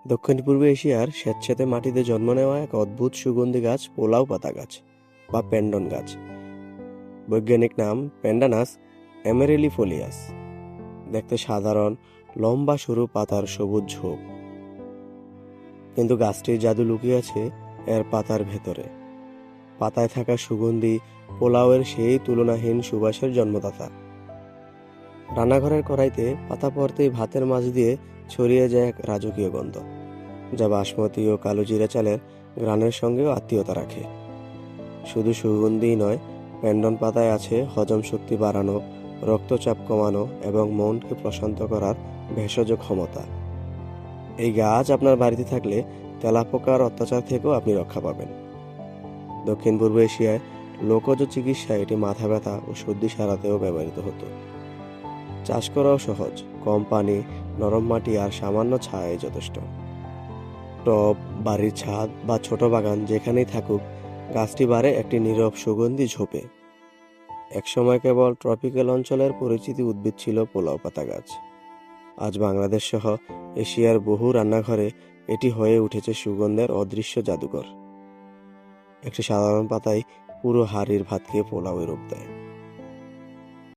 দক্ষিণ পূর্ব এশিয়ার স্যাঁতসেঁতে মাটিতে জন্ম নেওয়া এক অদ্ভুত সুগন্ধি গাছ পোলাও পাতা গাছ বা পেন্ডন গাছ। বৈজ্ঞানিক নাম পেন্ডানাস অ্যামেরিলিফোলিয়াস। দেখতে সাধারণ, লম্বা সরু পাতার সবুজ ঝোপ, কিন্তু গাছটির জাদু লুকিয়ে আছে এর পাতার ভেতরে। পাতায় থাকা সুগন্ধি পোলাওয়ের সেই তুলনাহীন সুবাসের জন্মদাতা। রান্নাঘরের কড়াইতে পাতা পড়তেই ভাতের মাঝ দিয়ে ছড়িয়ে যায় এক রাজকীয় গন্ধ, যা বাসমতি ও কালো জিরা চালের ঘ্রাণের সঙ্গেও আত্মীয়তা রাখে। শুধু সুগন্ধিই নয়, পেন্ডন পাতায় আছে হজম শক্তি বাড়ানো, রক্তচাপ কমানো এবং মনকে প্রশান্ত করার ভেষজ ক্ষমতা। এই গাছ আপনার বাড়িতে থাকলে তেলাপোকার অত্যাচার থেকেও আপনি রক্ষা পাবেন। দক্ষিণ পূর্ব এশিয়ায় লোকজ চিকিৎসায় এটি মাথা ব্যথা ও সর্দি সারাতেও ব্যবহৃত হতো। চাষ করাও সহজ, কম পানি, নরম মাটি আর সামান্য ছায়াই যথেষ্ট। টব, বাড়ির ছাদ বা ছোট বাগান যেখানেই থাকুক, গাছটি বাড়ে একটি নীরব সুগন্ধি ঝোপে। একসময় কেবল ট্রপিক্যাল অঞ্চলের পরিচিতি উদ্ভিদ ছিল পোলাও পাতা গাছ। আজ বাংলাদেশ সহ এশিয়ার বহু রান্নাঘরে এটি হয়ে উঠেছে সুগন্ধের অদৃশ্য জাদুঘর। একটি সাধারণ পাতায় পুরো হাড়ির ভাতকে পোলাওয়ে রূপ দেয়।